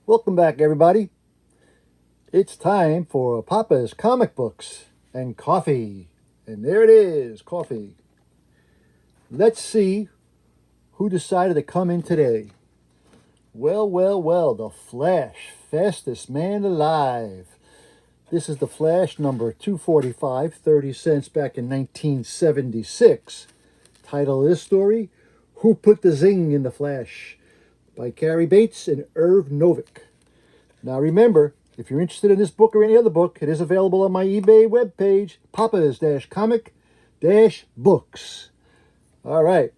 Welcome back, everybody. It's time for Papa's comic books and coffee. And there it is, coffee. Let's see who decided to come in today. Well, the Flash, fastest man alive. This is the Flash number 245, 30 cents back in 1976. Title of this story, Who Put the Zing in the Flash? By Cary Bates and Irv Novick. Now remember, if you're interested in this book or any other book, it is available on my eBay webpage, papas-comic-books. All right,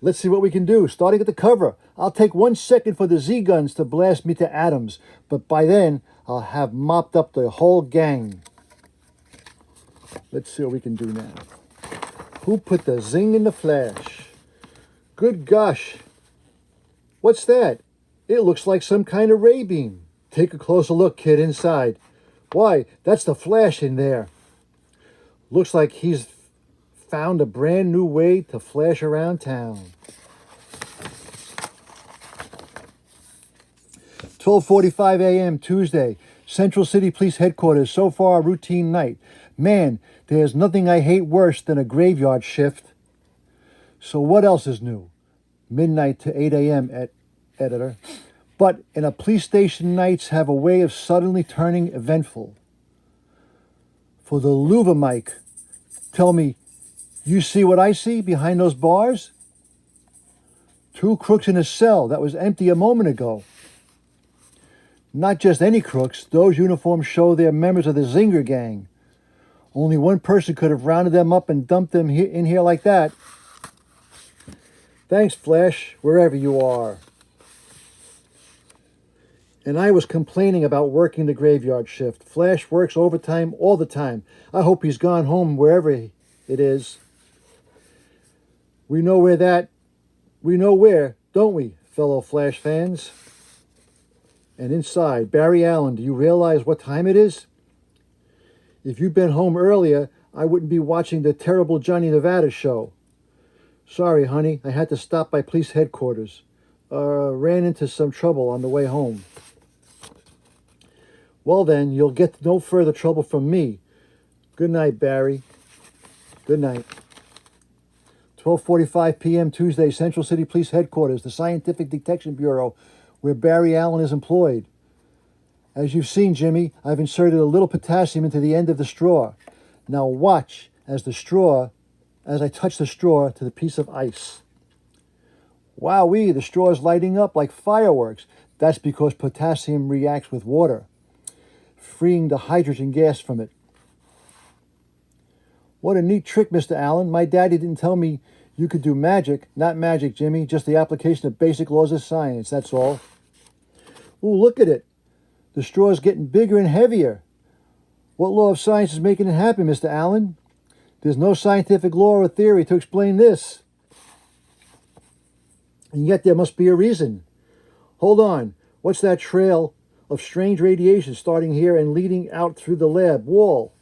let's see what we can do. Starting at the cover, I'll take 1 second for the Z-guns to blast me to atoms, but by then, I'll have mopped up the whole gang. Let's see what we can do now. Who put the zing in the Flash? Good gosh. What's that? It looks like some kind of ray beam. Take a closer look, kid, inside. Why, that's the Flash in there. Looks like he's found a brand new way to flash around town. 12:45 a.m. Tuesday, Central City Police Headquarters. So far, a routine night. Man, there's nothing I hate worse than a graveyard shift. So what else is new? Midnight to 8 a.m. at editor. But in a police station, nights have a way of suddenly turning eventful. For the Louva mic, tell me, you see what I see behind those bars? 2 crooks in a cell that was empty a moment ago. Not just any crooks, those uniforms show they're members of the Zinger gang. Only one person could have rounded them up and dumped them in here like that. Thanks, Flash, wherever you are. And I was complaining about working the graveyard shift. Flash works overtime all the time. I hope he's gone home wherever it is. We know where, don't we, fellow Flash fans? And inside, Barry Allen, do you realize what time it is? If you'd been home earlier, I wouldn't be watching the terrible Johnny Nevada show. Sorry, honey, I had to stop by police headquarters. Ran into some trouble on the way home. Well then, you'll get no further trouble from me. Good night, Barry. Good night. 12:45 p.m. Tuesday, Central City Police Headquarters, the Scientific Detection Bureau, where Barry Allen is employed. As you've seen, Jimmy, I've inserted a little potassium into the end of the straw. Now watch as I touch the straw to the piece of ice. Wowee, the straw is lighting up like fireworks. That's because potassium reacts with water, freeing the hydrogen gas from it. What a neat trick, Mr. Allen. My daddy didn't tell me you could do magic. Not magic, Jimmy, just the application of basic laws of science, that's all. Ooh, look at it. The straw is getting bigger and heavier. What law of science is making it happen, Mr. Allen? There's no scientific law or theory to explain this. And yet there must be a reason. Hold on. What's that trail of strange radiation starting here and leading out through the lab wall?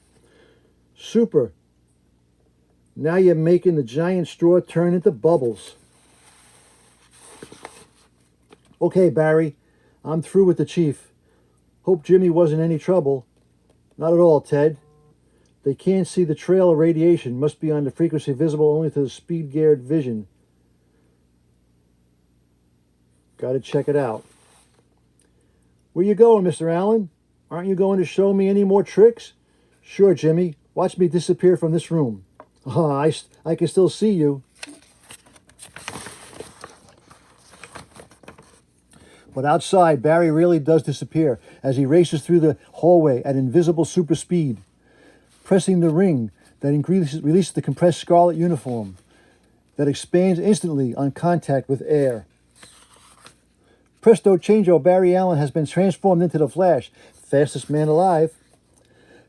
Super. Now you're making the giant straw turn into bubbles. Okay, Barry. I'm through with the chief. Hope Jimmy wasn't any trouble. Not at all, Ted. They can't see the trail of radiation. Must be on the frequency visible only to the speed-geared vision. Got to check it out. Where you going, Mr. Allen? Aren't you going to show me any more tricks? Sure, Jimmy. Watch me disappear from this room. I can still see you. But outside, Barry really does disappear as he races through the hallway at invisible super speed, pressing the ring that releases the compressed scarlet uniform that expands instantly on contact with air. Presto changeo, Barry Allen has been transformed into the Flash, fastest man alive.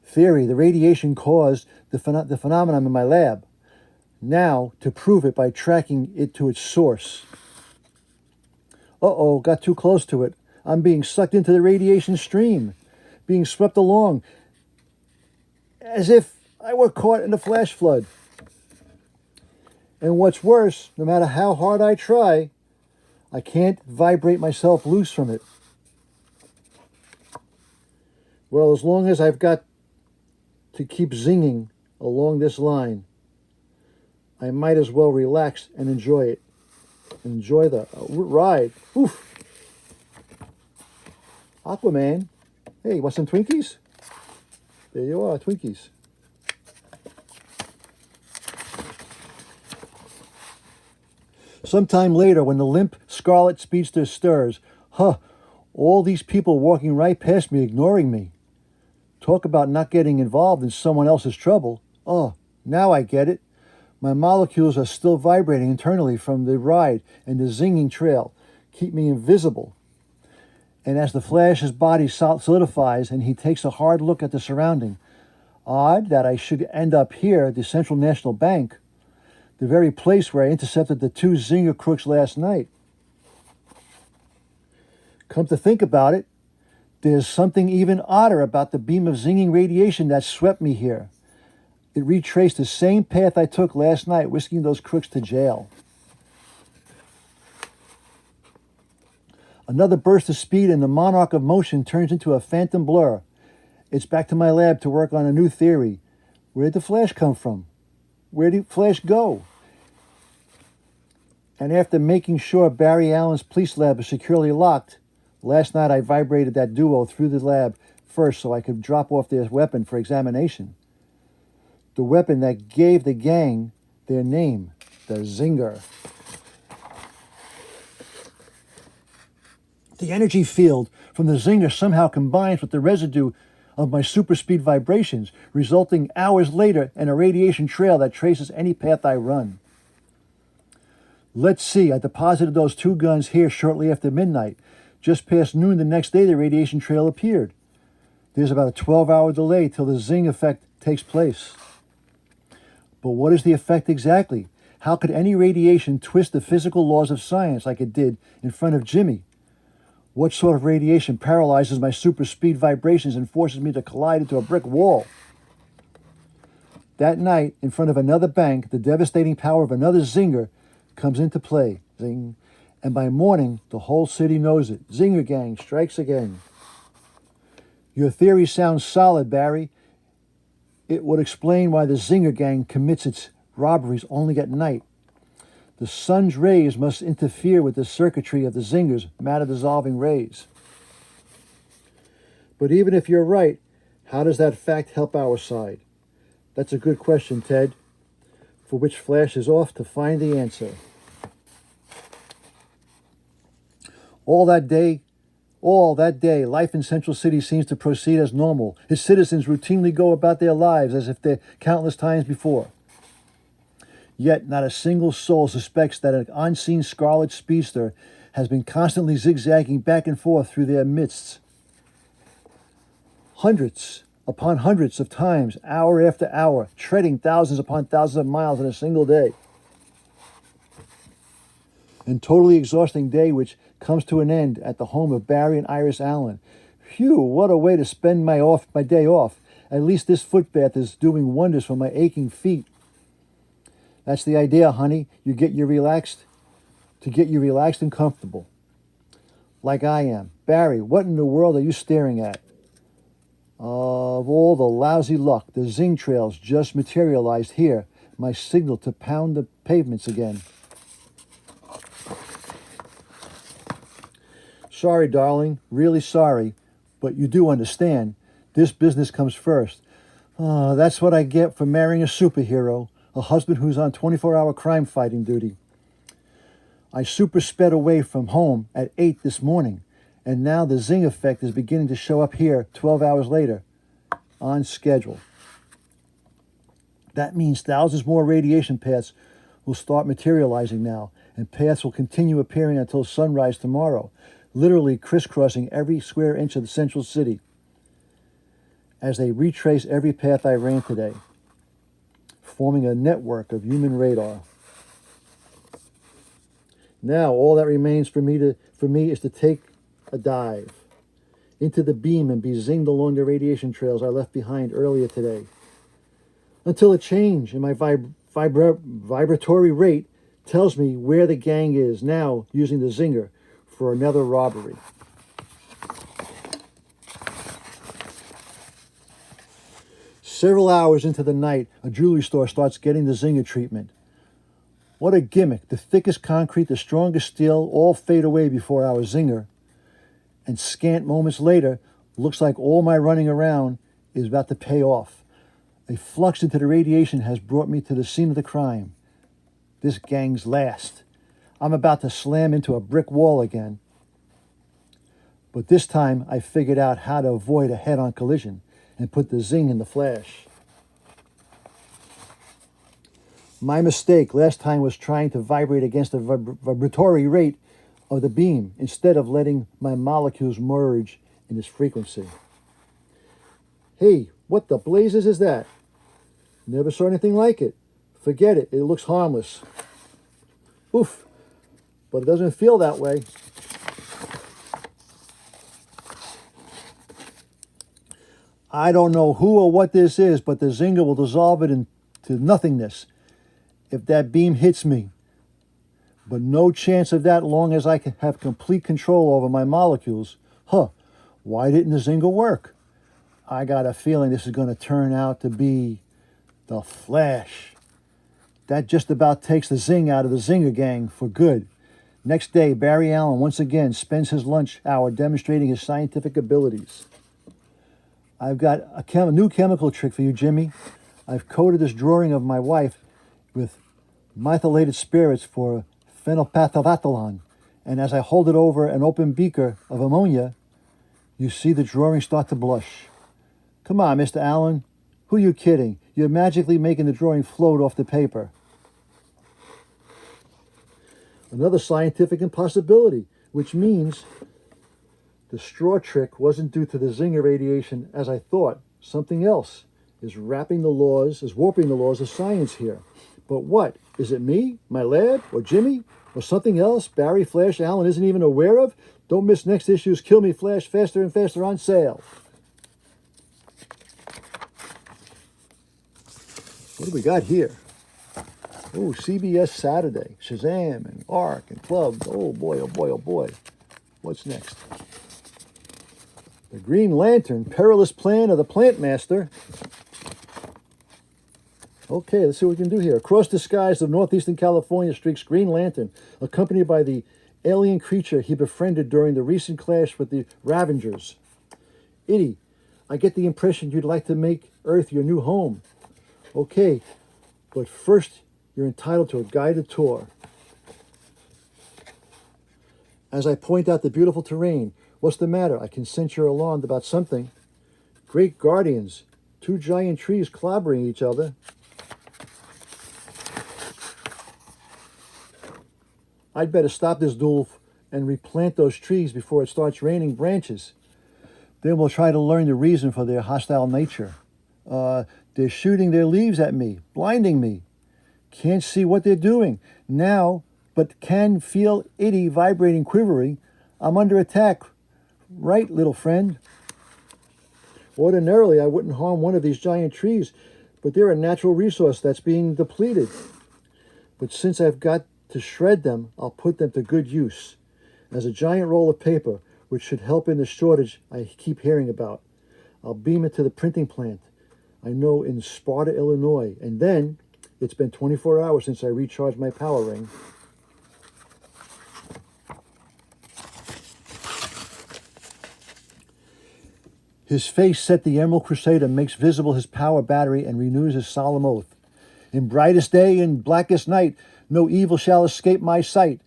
Theory, the radiation caused the phenomenon in my lab. Now, to prove it by tracking it to its source. Uh-oh, got too close to it. I'm being sucked into the radiation stream, being swept along, as if I were caught in a flash flood. And what's worse, no matter how hard I try, I can't vibrate myself loose from it. Well, as long as I've got to keep zinging along this line, I might as well relax and enjoy it. Enjoy the ride. Oof. Aquaman. Hey, you want some Twinkies? There you are, Twinkies. Sometime later, when the limp scarlet speedster stirs, all these people walking right past me, ignoring me. Talk about not getting involved in someone else's trouble. Oh, now I get it. My molecules are still vibrating internally from the ride and the zinging trail. Keep me invisible. And as the Flash's body solidifies and he takes a hard look at the surrounding, odd that I should end up here at the Central National Bank, the very place where I intercepted the two Zinger crooks last night. Come to think about it, there's something even odder about the beam of zinging radiation that swept me here. It retraced the same path I took last night, whisking those crooks to jail. Another burst of speed and the monarch of motion turns into a phantom blur. It's back to my lab to work on a new theory. Where did the Flash come from? Where did Flash go? And after making sure Barry Allen's police lab is securely locked, last night I vibrated that duo through the lab first so I could drop off their weapon for examination. The weapon that gave the gang their name, the Zinger. The energy field from the Zinger somehow combines with the residue of my superspeed vibrations, resulting hours later in a radiation trail that traces any path I run. Let's see, I deposited those two guns here shortly after midnight. Just past noon the next day, the radiation trail appeared. There's about a 12-hour delay till the Zing effect takes place. But what is the effect exactly? How could any radiation twist the physical laws of science like it did in front of Jimmy? What sort of radiation paralyzes my super speed vibrations and forces me to collide into a brick wall? That night, in front of another bank, the devastating power of another Zinger comes into play. Zing. And by morning, the whole city knows it. Zinger gang strikes again. Your theory sounds solid, Barry. It would explain why the Zinger gang commits its robberies only at night. The sun's rays must interfere with the circuitry of the Zingers' matter-dissolving rays. But even if you're right, how does that fact help our side? That's a good question, Ted, for which Flash is off to find the answer. All that day, life in Central City seems to proceed as normal. Its citizens routinely go about their lives as if they're countless times before. Yet not a single soul suspects that an unseen scarlet speedster has been constantly zigzagging back and forth through their midst. Hundreds upon hundreds of times, hour after hour, treading thousands upon thousands of miles in a single day. An totally exhausting day which comes to an end at the home of Barry and Iris Allen. Phew, what a way to spend my day off. At least this footbath is doing wonders for my aching feet. That's the idea, honey. To get you relaxed and comfortable. Like I am. Barry, what in the world are you staring at? Of all the lousy luck, the Zing trails just materialized here. My signal to pound the pavements again. Sorry, darling. Really sorry. But you do understand. This business comes first. That's what I get for marrying a superhero. A husband who's on 24-hour crime fighting duty. I super sped away from home at 8 this morning, and now the Zing effect is beginning to show up here 12 hours later, on schedule. That means thousands more radiation paths will start materializing now, and paths will continue appearing until sunrise tomorrow, literally crisscrossing every square inch of the Central City as they retrace every path I ran today, forming a network of human radar. Now, all that remains for me is to take a dive into the beam and be zinged along the radiation trails I left behind earlier today, until a change in my vibratory rate tells me where the gang is now using the Zinger for another robbery. Several hours into the night, a jewelry store starts getting the Zinger treatment. What a gimmick. The thickest concrete, the strongest steel, all fade away before our Zinger. And scant moments later, looks like all my running around is about to pay off. A flux into the radiation has brought me to the scene of the crime. This gang's last. I'm about to slam into a brick wall again. But this time I figured out how to avoid a head-on collision and put the Zing in the flash. My mistake last time was trying to vibrate against the vibratory rate of the beam instead of letting my molecules merge in this frequency. Hey, what the blazes is that? Never saw anything like it. Forget it, it looks harmless. Oof, but it doesn't feel that way. I don't know who or what this is, but the Zinger will dissolve it into nothingness if that beam hits me. But no chance of that long as I can have complete control over my molecules. Why didn't the Zinger work? I got a feeling this is going to turn out to be the Flash. That just about takes the Zing out of the Zinger gang for good. Next day, Barry Allen once again spends his lunch hour demonstrating his scientific abilities. I've got a new chemical trick for you, Jimmy. I've coated this drawing of my wife with methylated spirits for phenylphthalate, and as I hold it over an open beaker of ammonia, you see the drawing start to blush. Come on, Mr. Allen. Who are you kidding? You're magically making the drawing float off the paper. Another scientific impossibility, which means the straw trick wasn't due to the Zinger radiation as I thought. Something else is warping the laws of science here. But what? Is it me, my lab, or Jimmy, or something else Barry Flash Allen isn't even aware of? Don't miss next issue's Kill Me Flash Faster and Faster on sale. What do we got here? Oh, CBS Saturday, Shazam and Ark and Club. Oh boy, oh boy, oh boy. What's next? The Green Lantern, Perilous Plan of the Plant Master. Okay, let's see what we can do here. Across the skies of northeastern California streaks Green Lantern, accompanied by the alien creature he befriended during the recent clash with the Ravengers. Itty, I get the impression you'd like to make Earth your new home. Okay, but first you're entitled to a guided tour. As I point out the beautiful terrain, what's the matter? I can sense you're alarmed about something. Great guardians, two giant trees clobbering each other. I'd better stop this duel and replant those trees before it starts raining branches. Then we'll try to learn the reason for their hostile nature. They're shooting their leaves at me, blinding me. Can't see what they're doing now, but can feel itty, vibrating, quivering. I'm under attack. Right, little friend? Ordinarily, I wouldn't harm one of these giant trees, but they're a natural resource that's being depleted. But since I've got to shred them, I'll put them to good use as a giant roll of paper, which should help in the shortage I keep hearing about. I'll beam it to the printing plant I know in Sparta, Illinois, and then it's been 24 hours since I recharged my power ring. His face set the Emerald Crusader makes visible his power battery and renews his solemn oath. In brightest day and blackest night, no evil shall escape my sight.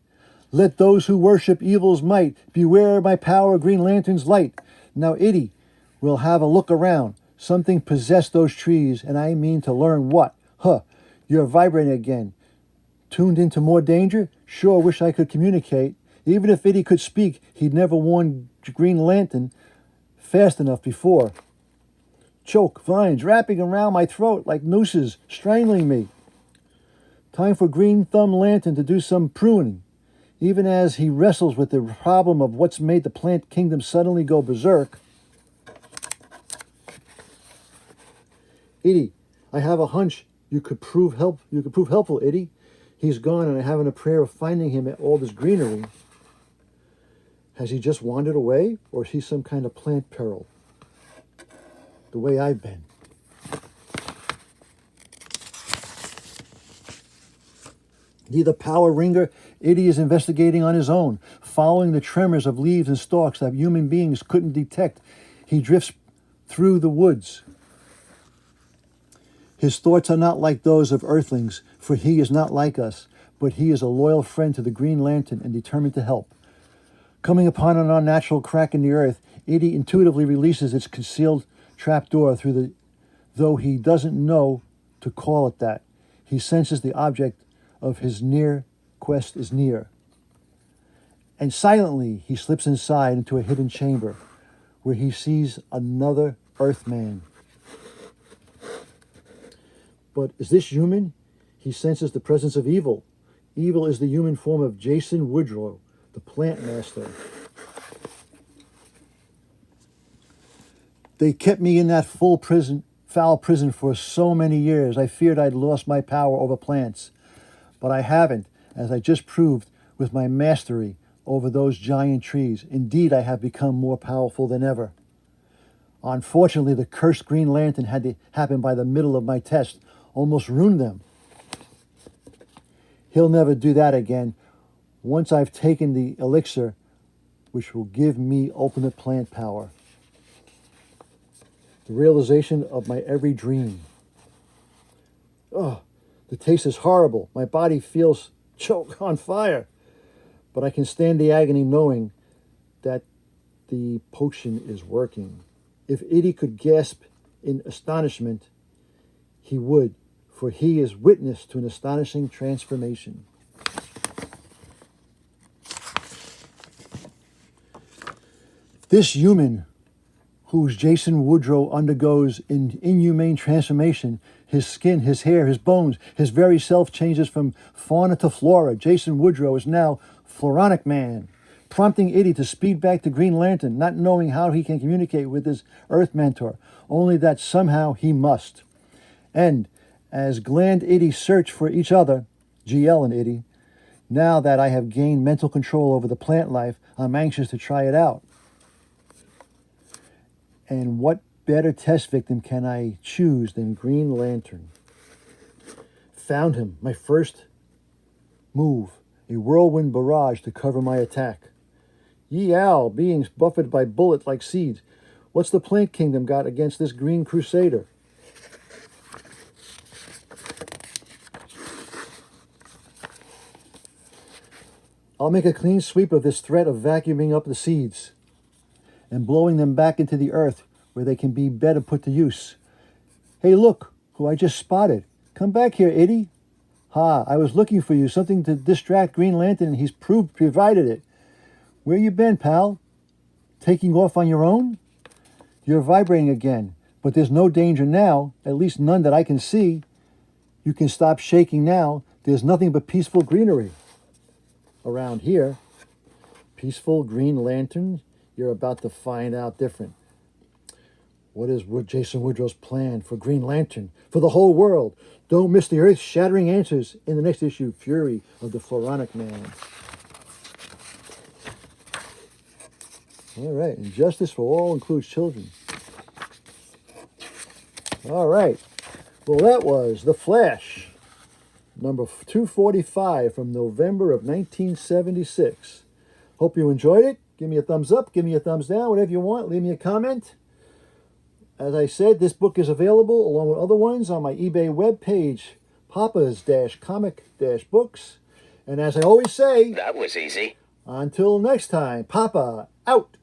Let those who worship evil's might beware my power, Green Lantern's light. Now, Itty, we'll have a look around. Something possessed those trees, and I mean to learn what. You're vibrating again. Tuned into more danger? Sure wish I could communicate. Even if Itty could speak, he'd never worn Green Lantern fast enough before. Choke, vines wrapping around my throat like nooses, strangling me. Time for Green Thumb Lantern to do some pruning. Even as he wrestles with the problem of what's made the plant kingdom suddenly go berserk. Itty, I have a hunch you could prove helpful, Itty. He's gone, and I haven't a prayer of finding him at all this greenery. Has he just wandered away, or is he some kind of plant peril? The way I've been. The power ringer, Itty is investigating on his own, following the tremors of leaves and stalks that human beings couldn't detect. He drifts through the woods. His thoughts are not like those of earthlings, for he is not like us, but he is a loyal friend to the Green Lantern and determined to help. Coming upon an unnatural crack in the earth, Itty intuitively releases its concealed trapdoor though he doesn't know to call it that. He senses the object of his near quest is near. And silently he slips inside into a hidden chamber where he sees another Earthman. But is this human? He senses the presence of evil. Evil is the human form of Jason Woodrow, the plant master. They kept me in that foul prison for so many years. I feared I'd lost my power over plants. But I haven't, as I just proved with my mastery over those giant trees. Indeed, I have become more powerful than ever. Unfortunately, the cursed Green Lantern had to happen by the middle of my test, almost ruined them. He'll never do that again. Once I've taken the elixir, which will give me ultimate plant power. The realization of my every dream. Oh, the taste is horrible. My body feels choke on fire. But I can stand the agony knowing that the potion is working. If Itty could gasp in astonishment, he would, for he is witness to an astonishing transformation. This human, whose Jason Woodrow undergoes an inhumane transformation, his skin, his hair, his bones, his very self changes from fauna to flora. Jason Woodrow is now Floronic Man, prompting Itty to speed back to Green Lantern, not knowing how he can communicate with his Earth mentor, only that somehow he must. And as Gland Itty search for each other, GL and Itty, now that I have gained mental control over the plant life, I'm anxious to try it out. And what better test victim can I choose than Green Lantern? Found him, my first move, a whirlwind barrage to cover my attack. Ye owl, beings buffeted by bullet like seeds. What's the plant kingdom got against this green crusader? I'll make a clean sweep of this threat of vacuuming up the seeds and blowing them back into the earth where they can be better put to use. Hey, look, who I just spotted. Come back here, Itty. Ha, I was looking for you, something to distract Green Lantern, and he's provided it. Where you been, pal? Taking off on your own? You're vibrating again, but there's no danger now, at least none that I can see. You can stop shaking now. There's nothing but peaceful greenery around here. Peaceful Green Lantern? You're about to find out different. What is Jason Woodrow's plan for Green Lantern, for the whole world? Don't miss the earth-shattering answers in the next issue, Fury of the Floronic Man. All right, and justice for all includes children. All right, well, that was The Flash, number 245 from November of 1976. Hope you enjoyed it. Give me a thumbs up, give me a thumbs down, whatever you want. Leave me a comment. As I said, this book is available along with other ones on my eBay webpage, Papa's-Comic-Books. And as I always say, that was easy. Until next time, Papa out.